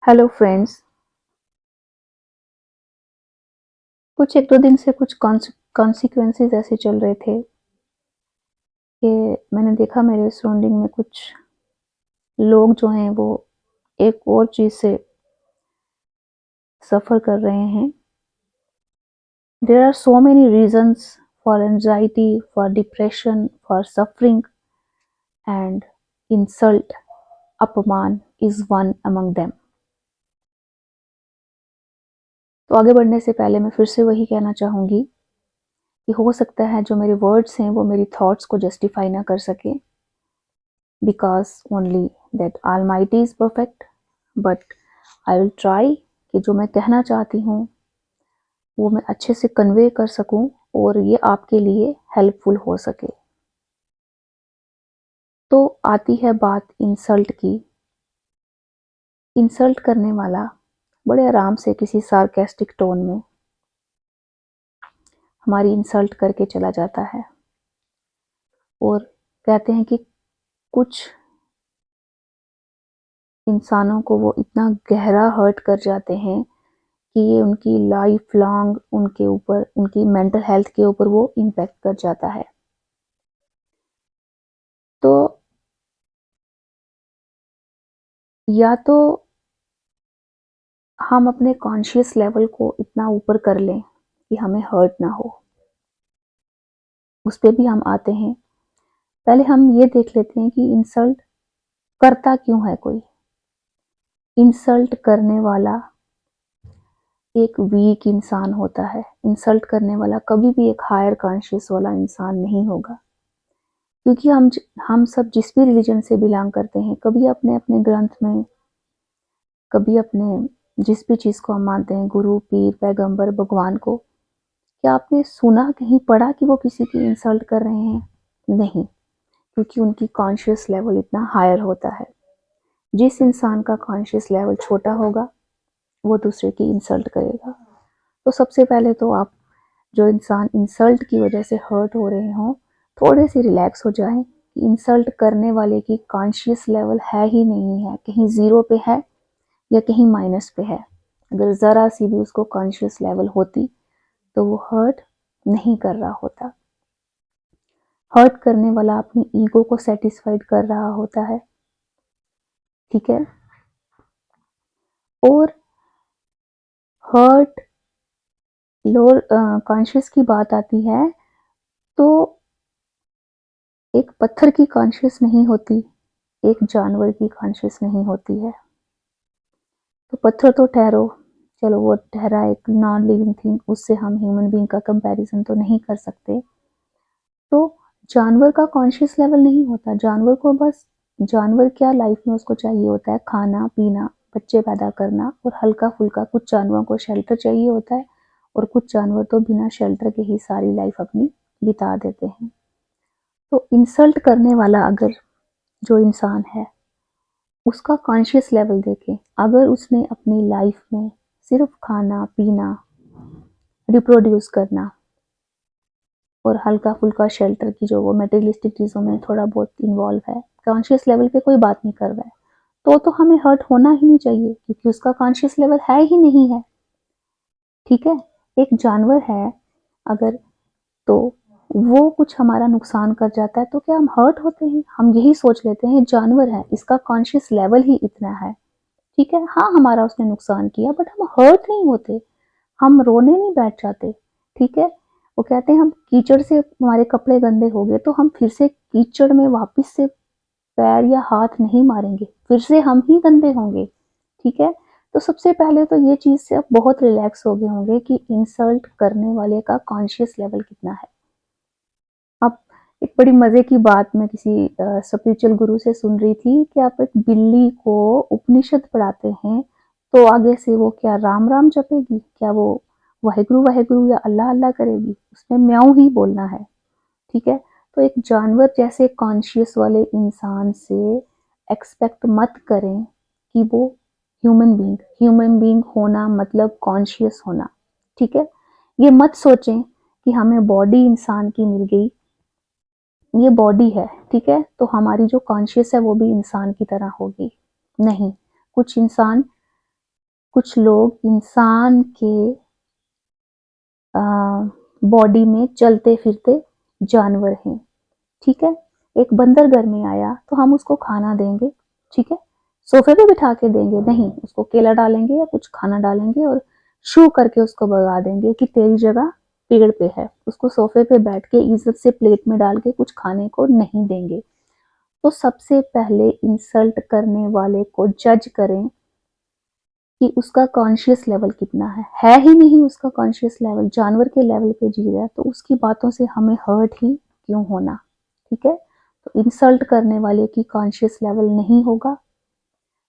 Hello friends. कुछ एक दो दिन से कुछ कॉन्सिक्वेंसेस ऐसे चल रहे थे कि मैंने देखा मेरे सराउंडिंग में कुछ लोग जो हैं वो एक और चीज़ से सफ़र कर रहे हैं। There are so many reasons for anxiety, for depression, for suffering and insult, अपमान इज़ वन अमंग देम। तो आगे बढ़ने से पहले मैं फिर से वही कहना चाहूँगी कि हो सकता है जो मेरे वर्ड्स हैं वो मेरी थॉट्स को जस्टिफाई ना कर सके, because only that Almighty is perfect, but I will try कि जो मैं कहना चाहती हूँ वो मैं अच्छे से कन्वे कर सकूँ और ये आपके लिए हेल्पफुल हो सके। तो आती है बात इंसल्ट की। इंसल्ट करने वाला बड़े आराम से किसी सार्केस्टिक टोन में हमारी इंसल्ट करके चला जाता है और कहते हैं कि कुछ इंसानों को वो इतना गहरा हर्ट कर जाते हैं कि ये उनकी लाइफ लॉन्ग उनके ऊपर, उनकी मेंटल हेल्थ के ऊपर वो इम्पैक्ट कर जाता है। तो या तो हम अपने कॉन्शियस लेवल को इतना ऊपर कर लें कि हमें हर्ट ना हो, उस पर भी हम आते हैं। पहले हम ये देख लेते हैं कि इंसल्ट करता क्यों है कोई। इंसल्ट करने वाला एक वीक इंसान होता है। इंसल्ट करने वाला कभी भी एक हायर कॉन्शियस वाला इंसान नहीं होगा, क्योंकि हम सब जिस भी रिलीजन से बिलोंग करते हैं, कभी अपने अपने ग्रंथ में, कभी अपने जिस भी चीज़ को हम मानते हैं, गुरु, पीर, पैगंबर, भगवान को, क्या आपने सुना, कहीं पढ़ा कि वो किसी की इंसल्ट कर रहे हैं? नहीं, क्योंकि उनकी कॉन्शियस लेवल इतना हायर होता है। जिस इंसान का कॉन्शियस लेवल छोटा होगा वो दूसरे की इंसल्ट करेगा। तो सबसे पहले तो आप, जो इंसान इंसल्ट की वजह से हर्ट हो रहे हों, थोड़े से रिलैक्स हो जाएं कि इंसल्ट करने वाले की कॉन्शियस लेवल है ही नहीं है, कहीं ज़ीरो पे है या कहीं माइनस पे है। अगर ज़रा सी भी उसको कॉन्शियस लेवल होती तो वो हर्ट नहीं कर रहा होता। हर्ट करने वाला अपनी ईगो को सेटिस्फाइड कर रहा होता है, ठीक है। और हर्ट लोअर कॉन्शियस की बात आती है तो एक पत्थर की कॉन्शियस नहीं होती, एक जानवर की कॉन्शियस नहीं होती है। तो पत्थर तो ठहरो, चलो वो ठहरा एक नॉन लिविंग थिंग, उससे हम ह्यूमन बीइंग का कंपैरिजन तो नहीं कर सकते। तो जानवर का कॉन्शियस लेवल नहीं होता। जानवर को बस, जानवर क्या लाइफ में उसको चाहिए होता है, खाना पीना, बच्चे पैदा करना और हल्का फुल्का। कुछ जानवरों को शेल्टर चाहिए होता है और कुछ जानवर तो बिना शेल्टर के ही सारी लाइफ अपनी बिता देते हैं। तो इंसल्ट करने वाला अगर जो इंसान है उसका कॉन्शियस लेवल देखें, अगर उसने अपनी लाइफ में सिर्फ खाना पीना, रिप्रोड्यूस करना और हल्का फुल्का शेल्टर की, जो वो मटेरियलिस्टिक चीज़ों में थोड़ा बहुत इन्वॉल्व है, कॉन्शियस लेवल पे कोई बात नहीं कर रहा है, तो हमें हर्ट होना ही नहीं चाहिए, क्योंकि उसका कॉन्शियस लेवल है ही नहीं है, ठीक है। एक जानवर है अगर, तो वो कुछ हमारा नुकसान कर जाता है तो क्या हम हर्ट होते हैं? हम यही सोच लेते हैं जानवर है, इसका कॉन्शियस लेवल ही इतना है, ठीक है, हाँ हमारा उसने नुकसान किया, बट हम हर्ट नहीं होते, हम रोने नहीं बैठ जाते, ठीक है। वो कहते हैं हम कीचड़ से, हमारे कपड़े गंदे हो गए तो हम फिर से कीचड़ में वापस से पैर या हाथ नहीं मारेंगे, फिर से हम ही गंदे होंगे, ठीक है। तो सबसे पहले तो ये चीज़ से आप बहुत रिलैक्स हो गए होंगे कि इंसल्ट करने वाले का कॉन्शियस लेवल कितना है। अब एक बड़ी मज़े की बात मैं किसी स्पिरिचुअल गुरु से सुन रही थी कि आप एक बिल्ली को उपनिषद पढ़ाते हैं तो आगे से वो क्या राम राम जपेगी, क्या वो वाहेगुरु वाहेगुरु या अल्लाह अल्लाह करेगी? उसने म्याऊं ही बोलना है, ठीक है। तो एक जानवर जैसे कॉन्शियस वाले इंसान से एक्सपेक्ट मत करें कि वो ह्यूमन बीइंग होना मतलब कॉन्शियस होना, ठीक है। ये मत सोचें कि हमें बॉडी इंसान की मिल गई, ये बॉडी है, ठीक है, तो हमारी जो कॉन्शियस है वो भी इंसान की तरह होगी। नहीं, कुछ इंसान कुछ लोग इंसान के बॉडी में चलते फिरते जानवर हैं, ठीक है। एक बंदर घर में आया तो हम उसको खाना देंगे, ठीक है, सोफे पे बिठा के देंगे नहीं, उसको केला डालेंगे या कुछ खाना डालेंगे और शू करके उसको भगा देंगे कि तेरी जगह पेड़ पे है। उसको सोफे पे बैठ के इज्जत से प्लेट में डाल के कुछ खाने को नहीं देंगे। तो सबसे पहले इंसल्ट करने वाले को जज करें कि उसका कॉन्शियस लेवल कितना है ही नहीं उसका कॉन्शियस लेवल जानवर के लेवल पे जी रहा है, तो उसकी बातों से हमें हर्ट ही क्यों होना, ठीक है। तो इंसल्ट करने वाले की कॉन्शियस लेवल नहीं होगा।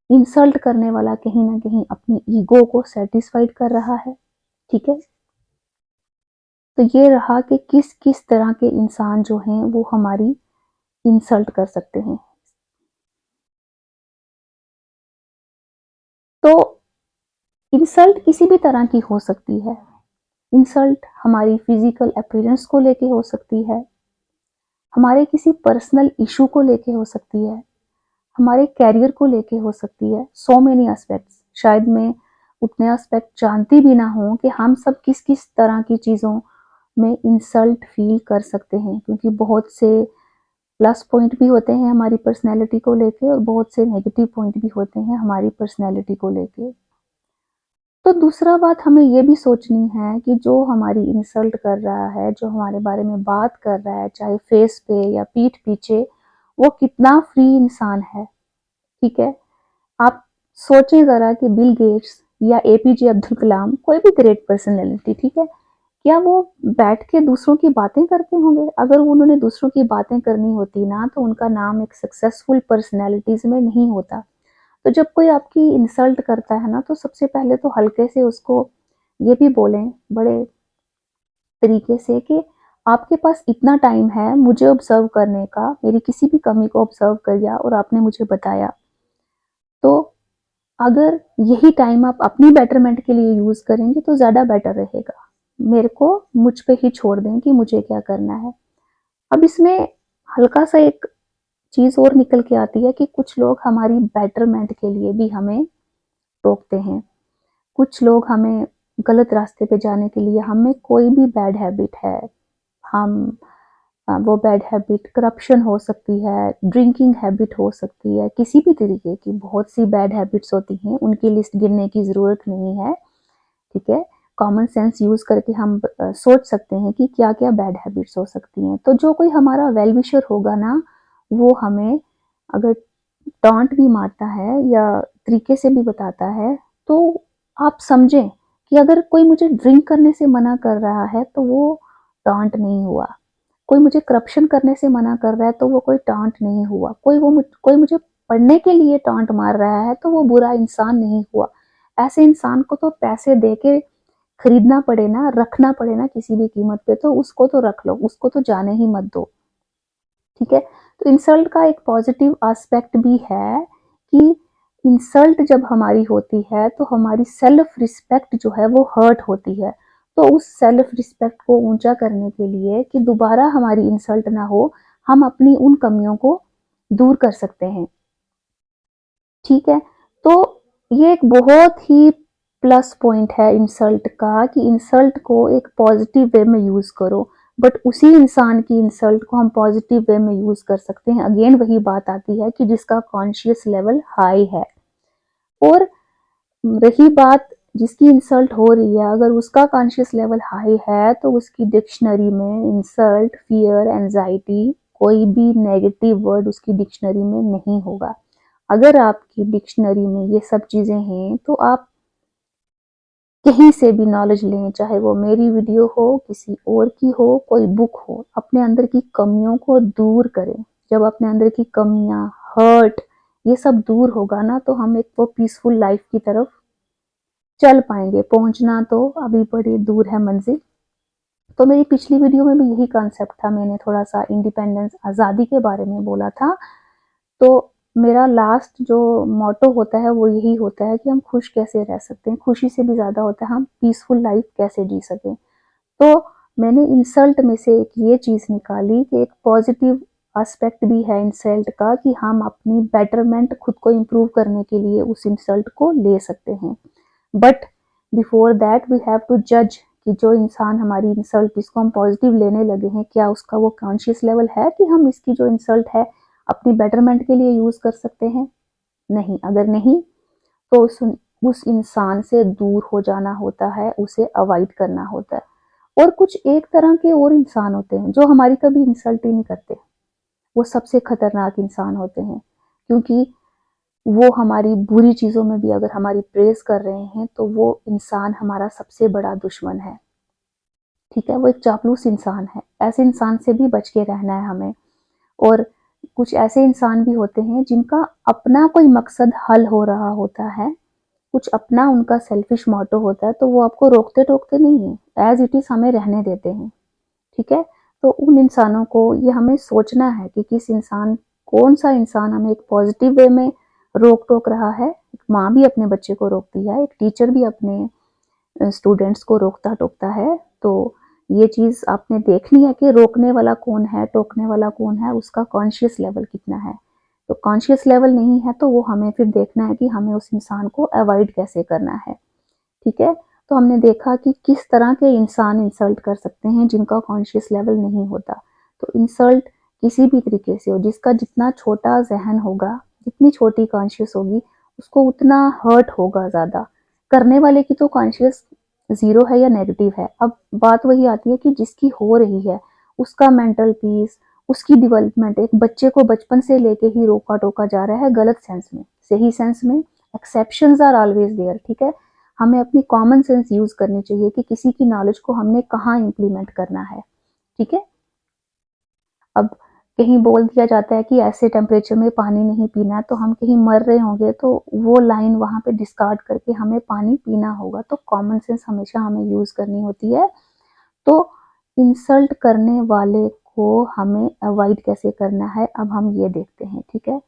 इंसल्ट करने वाला कहीं ना कहीं अपनी ईगो को सेटिस्फाइड कर रहा है, ठीक है। तो ये रहा कि किस किस तरह के इंसान जो हैं वो हमारी इंसल्ट कर सकते हैं। तो इंसल्ट किसी भी तरह की हो सकती है। इंसल्ट हमारी फिजिकल अपीयरेंस को लेके हो सकती है, हमारे किसी पर्सनल इशू को लेके हो सकती है, हमारे कैरियर को लेके हो सकती है। सो मेनी एस्पेक्ट्स, शायद मैं उतने एस्पेक्ट जानती भी ना हूँ कि हम सब किस किस तरह की चीज़ों में इंसल्ट फील कर सकते हैं, क्योंकि बहुत से प्लस पॉइंट भी होते हैं हमारी पर्सनैलिटी को लेके और बहुत से नेगेटिव पॉइंट भी होते हैं हमारी पर्सनैलिटी को लेके। तो दूसरा बात हमें ये भी सोचनी है कि जो हमारी इंसल्ट कर रहा है, जो हमारे बारे में बात कर रहा है, चाहे फेस पे या पीठ पीछे, वो कितना फ्री इंसान है, ठीक है। आप सोचें ज़रा कि बिल गेट्स या एपीजे अब्दुल कलाम, कोई भी ग्रेट पर्सनैलिटी, ठीक है, क्या वो बैठ के दूसरों की बातें करते होंगे? अगर उन्होंने दूसरों की बातें करनी होती ना तो उनका नाम एक सक्सेसफुल पर्सनैलिटीज में नहीं होता। तो जब कोई आपकी इंसल्ट करता है ना तो सबसे पहले तो हल्के से उसको ये भी बोलें बड़े तरीके से कि आपके पास इतना टाइम है मुझे ऑब्जर्व करने का, मेरी किसी भी कमी को ऑब्जर्व किया और आपने मुझे बताया। तो अगर यही टाइम आप अपनी बेटरमेंट के लिए यूज करेंगे तो ज्यादा बेटर रहेगा। मेरे को मुझ पे ही छोड़ दें कि मुझे क्या करना है। अब इसमें हल्का सा एक चीज और निकल के आती है कि कुछ लोग हमारी बेटरमेंट के लिए भी हमें टोकते हैं। कुछ लोग हमें गलत रास्ते पे जाने के लिए, हमें कोई भी बैड हैबिट है, हम वो बैड हैबिट करप्शन हो सकती है, ड्रिंकिंग हैबिट हो सकती है, किसी भी तरीके की बहुत सी बैड हैबिट्स होती हैं, उनकी लिस्ट गिनने की ज़रूरत नहीं है, ठीक है। कॉमन सेंस यूज़ करके हम सोच सकते हैं कि क्या क्या बैड हैबिट्स हो सकती हैं। तो जो कोई हमारा वेल विशर होगा ना, वो हमें अगर टॉन्ट भी मारता है या तरीके से भी बताता है, तो आप समझें कि अगर कोई मुझे ड्रिंक करने से मना कर रहा है तो वो टॉन्ट नहीं हुआ, कोई मुझे करप्शन करने से मना कर रहा है तो वो कोई टॉन्ट नहीं हुआ, कोई मुझे पढ़ने के लिए टॉन्ट मार रहा है तो वो बुरा इंसान नहीं हुआ। ऐसे इंसान को तो पैसे दे के खरीदना पड़े ना, रखना पड़े ना किसी भी कीमत पे, तो उसको तो रख लो, उसको तो जाने ही मत दो, ठीक है। तो इंसल्ट का एक पॉजिटिव एस्पेक्ट भी है कि इंसल्ट जब हमारी होती है तो हमारी सेल्फ रिस्पेक्ट जो है वो हर्ट होती है। तो उस सेल्फ रिस्पेक्ट को ऊंचा करने के लिए कि दोबारा हमारी इंसल्ट ना हो, हम अपनी उन कमियों को दूर कर सकते हैं, ठीक है। तो ये एक बहुत ही प्लस पॉइंट है इंसल्ट का कि इंसल्ट को एक पॉजिटिव वे में यूज करो, बट उसी इंसान की इंसल्ट को हम पॉजिटिव वे में यूज कर सकते हैं। अगेन वही बात आती है कि जिसका कॉन्शियस लेवल हाई है। और रही बात जिसकी इंसल्ट हो रही है, अगर उसका कॉन्शियस लेवल हाई है तो उसकी डिक्शनरी में इंसल्ट, फियर, एंजाइटी, कोई भी नेगेटिव वर्ड उसकी डिक्शनरी में नहीं होगा। अगर आपकी डिक्शनरी में ये सब चीजें हैं तो आप कहीं से भी नॉलेज लें, चाहे वो मेरी वीडियो हो, किसी और की हो, कोई बुक हो, अपने अंदर की कमियों को दूर करें। जब अपने अंदर की कमियां, हर्ट, ये सब दूर होगा ना तो हम एक वो पीसफुल लाइफ की तरफ चल पाएंगे। पहुंचना तो अभी बड़ी दूर है मंजिल। तो मेरी पिछली वीडियो में भी यही कॉन्सेप्ट था, मैंने थोड़ा सा इंडिपेंडेंस, आज़ादी के बारे में बोला था। तो मेरा लास्ट जो मोटो होता है वो यही होता है कि हम खुश कैसे रह सकते हैं, खुशी से भी ज़्यादा होता है हम पीसफुल लाइफ कैसे जी सकें। तो मैंने इंसल्ट में से एक ये चीज़ निकाली कि एक पॉजिटिव एस्पेक्ट भी है इंसल्ट का कि हम अपनी बेटरमेंट, खुद को इम्प्रूव करने के लिए उस इंसल्ट को ले सकते हैं। But before that we have to जज कि जो इंसान हमारी इंसल्ट जिसको हम पॉजिटिव लेने लगे हैं, क्या उसका वो कॉन्शियस लेवल है कि हम इसकी जो इंसल्ट है अपनी बेटरमेंट के लिए यूज कर सकते हैं। नहीं, अगर नहीं तो उस इंसान से दूर हो जाना होता है, उसे अवॉइड करना होता है। और कुछ एक तरह के और इंसान होते हैं जो हमारी कभी इंसल्ट ही नहीं करते, वो सबसे खतरनाक इंसान होते हैं, क्योंकि वो हमारी बुरी चीजों में भी अगर हमारी प्रेज कर रहे हैं तो वो इंसान हमारा सबसे बड़ा दुश्मन है। ठीक है, वो एक चापलूस इंसान है, ऐसे इंसान से भी बच के रहना है हमें। और कुछ ऐसे इंसान भी होते हैं जिनका अपना कोई मकसद हल हो रहा होता है, कुछ अपना उनका सेल्फिश मोटो होता है, तो वो आपको रोकते टोकते नहीं है, एज इट इज हमें रहने देते हैं। ठीक है, तो उन इंसानों को ये हमें सोचना है कि किस इंसान, कौन सा इंसान हमें एक पॉजिटिव वे में रोक टोक रहा है। एक माँ भी अपने बच्चे को रोकती है, एक टीचर भी अपने स्टूडेंट्स को रोकता टोकता है। तो ये चीज आपने देखनी है कि रोकने वाला कौन है, टोकने वाला कौन है, उसका कॉन्शियस लेवल कितना है। तो कॉन्शियस लेवल नहीं है तो वो हमें फिर देखना है कि हमें उस इंसान को अवॉइड कैसे करना है। ठीक है, तो हमने देखा कि किस तरह के इंसान इंसल्ट कर सकते हैं जिनका कॉन्शियस लेवल नहीं होता। तो इंसल्ट किसी भी तरीके से हो, जिसका जितना छोटा जहन होगा, जितनी छोटी कॉन्शियस होगी, उसको उतना हर्ट होगा ज्यादा। करने वाले की तो कॉन्शियस जीरो है या नेगेटिव है। अब बात वही आती है कि जिसकी हो रही है उसका मेंटल पीस, उसकी डेवलपमेंट, एक बच्चे को बचपन से लेके ही रोका टोका जा रहा है गलत सेंस में। सही सेंस में एक्सेप्शंस आर ऑलवेज देयर। ठीक है, हमें अपनी कॉमन सेंस यूज करनी चाहिए कि किसी की नॉलेज को हमने कहाँ इम्प्लीमेंट करना है। ठीक है, अब कहीं बोल दिया जाता है कि ऐसे टेम्परेचर में पानी नहीं पीना है, तो हम कहीं मर रहे होंगे तो वो लाइन वहां पे डिस्कार्ड करके हमें पानी पीना होगा। तो कॉमन सेंस हमेशा हमें यूज करनी होती है। तो इंसल्ट करने वाले को हमें अवॉइड कैसे करना है, अब हम ये देखते हैं। ठीक है,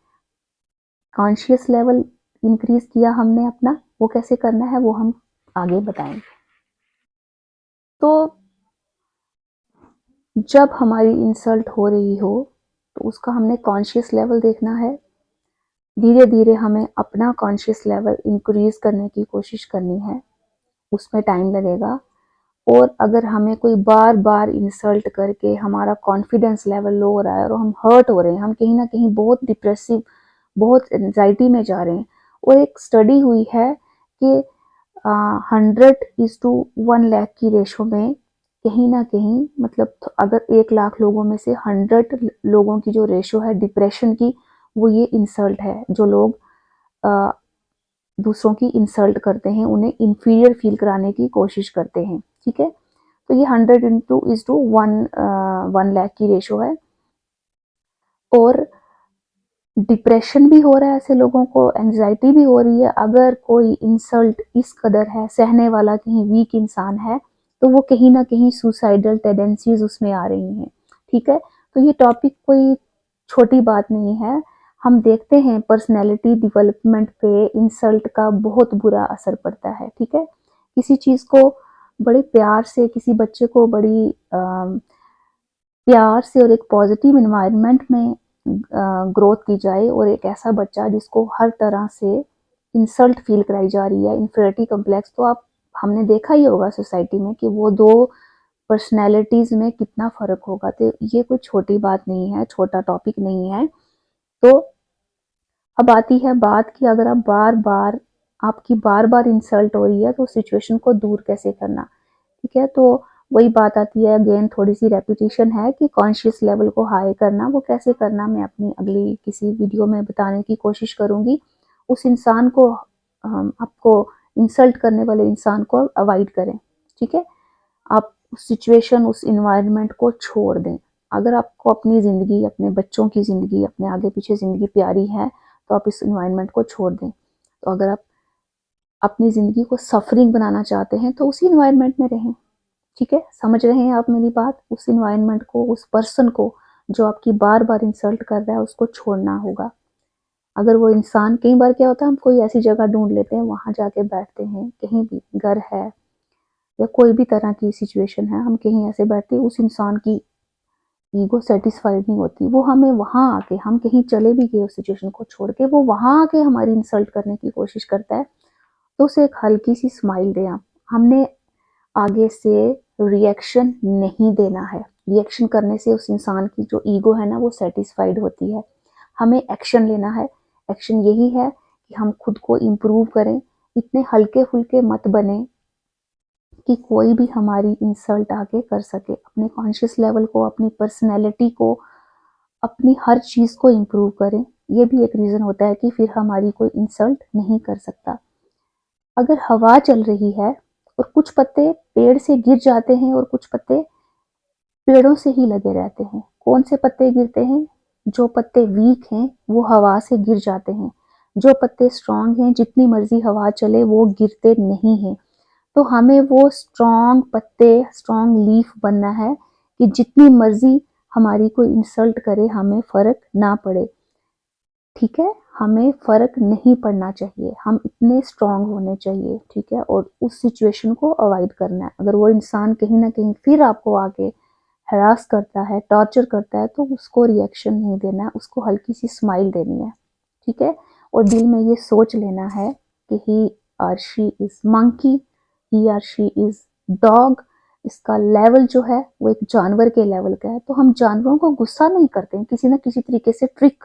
कॉन्शियस लेवल इंक्रीज किया हमने अपना, वो कैसे करना है वो हम आगे बताएंगे। तो जब हमारी इंसल्ट हो रही हो तो उसका हमने कॉन्शियस लेवल देखना है। धीरे धीरे हमें अपना कॉन्शियस लेवल इंक्रीज करने की कोशिश करनी है, उसमें टाइम लगेगा। और अगर हमें कोई बार बार इंसल्ट करके हमारा कॉन्फिडेंस लेवल लो हो रहा है और हम हर्ट हो रहे हैं, हम कहीं ना कहीं बहुत डिप्रेसिव, बहुत एंजाइटी में जा रहे हैं। और एक स्टडी हुई है कि 100:1 लाख की रेशो में कहीं ना कहीं, मतलब अगर 1 लाख लोगों में से 100 लोगों की जो रेशो है डिप्रेशन की, वो ये इंसल्ट है। जो लोग आ, दूसरों की इंसल्ट करते हैं, उन्हें इंफीरियर फील कराने की कोशिश करते हैं। ठीक है, तो ये 100:1 लाख की रेशो है। और डिप्रेशन भी हो रहा है ऐसे लोगों को, एंजाइटी भी हो रही है। अगर कोई इंसल्ट इस कदर है सहने वाला, कहीं वीक इंसान है, तो वो कहीं ना कहीं सुसाइडल टेंडेंसीज उसमें आ रही हैं। ठीक है, तो ये टॉपिक कोई छोटी बात नहीं है। हम देखते हैं पर्सनैलिटी डेवलपमेंट पे इंसल्ट का बहुत बुरा असर पड़ता है। ठीक है, किसी चीज को बड़े प्यार से, किसी बच्चे को बड़ी प्यार से और एक पॉजिटिव इन्वायरमेंट में ग्रोथ की जाए, और एक ऐसा बच्चा जिसको हर तरह से इंसल्ट फील कराई जा रही है, इन्फीरियरिटी कॉम्प्लेक्स, तो आप, हमने देखा ही होगा सोसाइटी में कि वो दो पर्सनैलिटीज में कितना फर्क होगा। तो ये कोई छोटी बात नहीं है, छोटा टॉपिक नहीं है। तो अब आती है बात कि अगर आप बार बार, आपकी बार बार इंसल्ट हो रही है तो सिचुएशन को दूर कैसे करना। ठीक है, तो वही बात आती है, अगेन थोड़ी सी रेपिटेशन है कि कॉन्शियस लेवल को हाई करना, वो कैसे करना मैं अपनी अगली किसी वीडियो में बताने की कोशिश करूंगी। उस इंसान को, आपको इंसल्ट करने वाले इंसान को अवॉइड करें। ठीक है, आप उस सिचुएशन, उस इन्वायरमेंट को छोड़ दें। अगर आपको अपनी ज़िंदगी, अपने बच्चों की ज़िंदगी, अपने आगे पीछे ज़िंदगी प्यारी है तो आप इस इन्वायरमेंट को छोड़ दें। तो अगर आप अपनी ज़िंदगी को सफरिंग बनाना चाहते हैं तो उसी इन्वायरमेंट में रहें। ठीक है, समझ रहे हैं आप मेरी बात। उस इन्वायरमेंट को, उस पर्सन को जो आपकी बार बार इंसल्ट कर रहा है, उसको छोड़ना होगा। अगर वो इंसान, कई बार क्या होता है, हम कोई ऐसी जगह ढूंढ लेते हैं, वहां जाके बैठते हैं, कहीं भी घर है या कोई भी तरह की सिचुएशन है, हम कहीं ऐसे बैठते हैं, उस इंसान की ईगो सेटिस्फाइड नहीं होती, वो हमें वहां आके, हम कहीं चले भी गए उस सिचुएशन को छोड़ के, वो वहां आके हमारी इंसल्ट करने की कोशिश करता है। तो उसे एक हल्की सी स्माइल दें आप। हमने आगे से रिएक्शन नहीं देना है। रिएक्शन करने से उस इंसान की जो ईगो है ना वो सेटिस्फाइड होती है। हमें एक्शन लेना है। एक्शन यही है कि हम खुद को इम्प्रूव करें। इतने हल्के फुल्के मत बने कि कोई भी हमारी इंसल्ट आके कर सके। अपने कॉन्शियस लेवल को, अपनी पर्सनैलिटी को, अपनी हर चीज़ को इम्प्रूव करें। ये भी एक रीज़न होता है कि फिर हमारी कोई इंसल्ट नहीं कर सकता। अगर हवा चल रही है और कुछ पत्ते पेड़ से गिर जाते हैं और कुछ पत्ते पेड़ों से ही लगे रहते हैं। कौन से पत्ते गिरते हैं? जो पत्ते वीक हैं वो हवा से गिर जाते हैं। जो पत्ते स्ट्रांग हैं, जितनी मर्जी हवा चले वो गिरते नहीं हैं। तो हमें वो स्ट्रांग पत्ते, स्ट्रांग लीफ बनना है कि जितनी मर्जी हमारी कोई इंसल्ट करे हमें फर्क ना पड़े। ठीक है, हमें फर्क नहीं पड़ना चाहिए। हम इतने स्ट्रांग होने चाहिए। ठीक है, और उस सिचुएशन को अवॉइड करना है। अगर वो इंसान कहीं ना कहीं फिर आपको आके हरास करता है, टॉर्चर करता है, तो उसको रिएक्शन नहीं देना है, उसको हल्की सी स्माइल देनी है। ठीक है, और दिल में ये सोच लेना है कि he or she is monkey, he or she is dog. इसका लेवल जो है वो एक जानवर के लेवल का है। तो हम जानवरों को गुस्सा नहीं करते हैं, किसी ना किसी तरीके से ट्रिक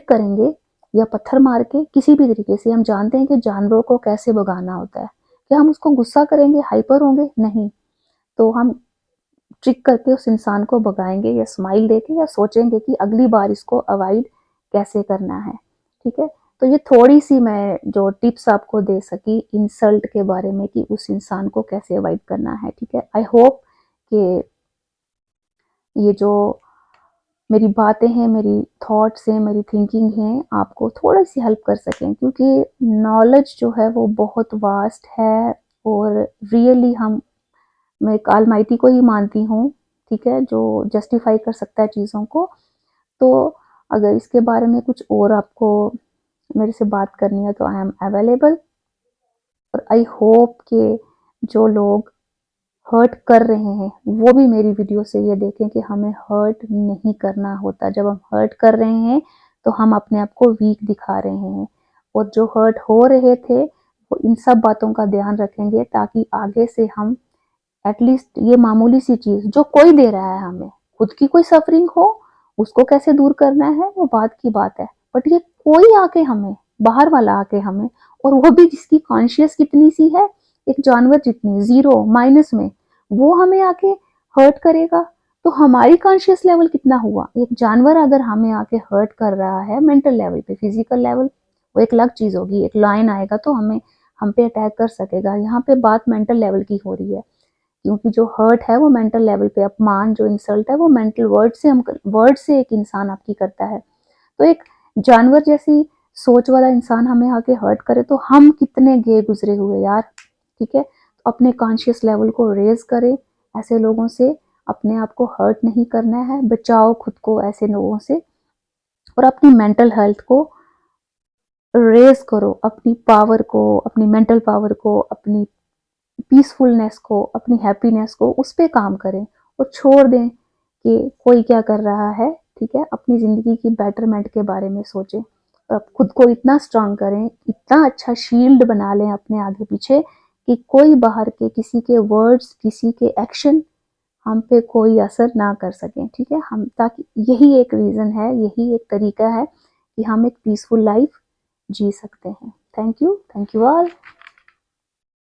करेंगे या पत्थर मार के, किसी भी तरीके से। हम जानते हैं कि जानवरों को कैसे भगाना होता है। क्या हम उसको गुस्सा करेंगे, हाइपर होंगे? नहीं। तो हम ट्रिक करके उस इंसान को भगाएंगे या स्माइल देके, या सोचेंगे कि अगली बार इसको अवॉइड कैसे करना है। ठीक है, तो ये थोड़ी सी मैं जो टिप्स आपको दे सकी इंसल्ट के बारे में कि उस इंसान को कैसे अवॉइड करना है। ठीक है, आई होप कि ये जो मेरी बातें हैं, मेरी थॉट्स हैं, मेरी थिंकिंग हैं, आपको थोड़ी सी हेल्प कर सकें, क्योंकि नॉलेज जो है वो बहुत वास्ट है। और रियली मैं एक ऑलमाइटी को ही मानती हूँ, ठीक है, जो जस्टिफाई कर सकता है चीज़ों को। तो अगर इसके बारे में कुछ और आपको मेरे से बात करनी है तो आई एम अवेलेबल। और आई होप कि जो लोग हर्ट कर रहे हैं वो भी मेरी वीडियो से ये देखें कि हमें हर्ट नहीं करना होता। जब हम हर्ट कर रहे हैं तो हम अपने आप को वीक दिखा रहे हैं। और जो हर्ट हो रहे थे वो इन सब बातों का ध्यान रखेंगे, ताकि आगे से हम एटलीस्ट ये मामूली सी चीज जो कोई दे रहा है हमें, खुद की कोई सफरिंग हो उसको कैसे दूर करना है वो बात की बात है। बट ये कोई आके हमें, बाहर वाला आके हमें, और वो भी जिसकी कॉन्शियस कितनी सी है, एक जानवर जितनी, जीरो माइनस में, वो हमें आके हर्ट करेगा। तो हमारी कॉन्शियस लेवल कितना हुआ? एक जानवर अगर हमें आके हर्ट कर रहा है मेंटल लेवल पे, फिजिकल लेवल वो एक अलग चीज होगी। एक लायन आएगा तो हम पे अटैक कर सकेगा। यहाँ पे बात मेंटल लेवल की हो रही है, क्योंकि जो हर्ट है वो मेंटल लेवल पे, अपमान जो इंसल्ट है वो मेंटल वर्ड से एक इंसान आपकी करता है। तो एक जानवर जैसी सोच वाला इंसान हमें आके हर्ट करे तो हम कितने गे गुजरे हुए यार। ठीक है, तो अपने कॉन्शियस लेवल को रेज करें। ऐसे लोगों से अपने आप को हर्ट नहीं करना है। बचाओ खुद को ऐसे लोगों से, और अपनी मेंटल हेल्थ को रेज करो, अपनी पावर को, अपनी मेंटल पावर को, अपनी पीसफुलनेस को, अपनी हैप्पीनेस को, उस पर काम करें। और छोड़ दें कि कोई क्या कर रहा है। ठीक है, अपनी ज़िंदगी की बेटरमेंट के बारे में सोचें। और खुद को इतना स्ट्रांग करें, इतना अच्छा शील्ड बना लें अपने आगे पीछे कि कोई बाहर के किसी के वर्ड्स, किसी के एक्शन हम पे कोई असर ना कर सकें। ठीक है, हम ताकि यही एक रीज़न है, यही एक तरीका है कि हम एक पीसफुल लाइफ जी सकते हैं। Thank you all.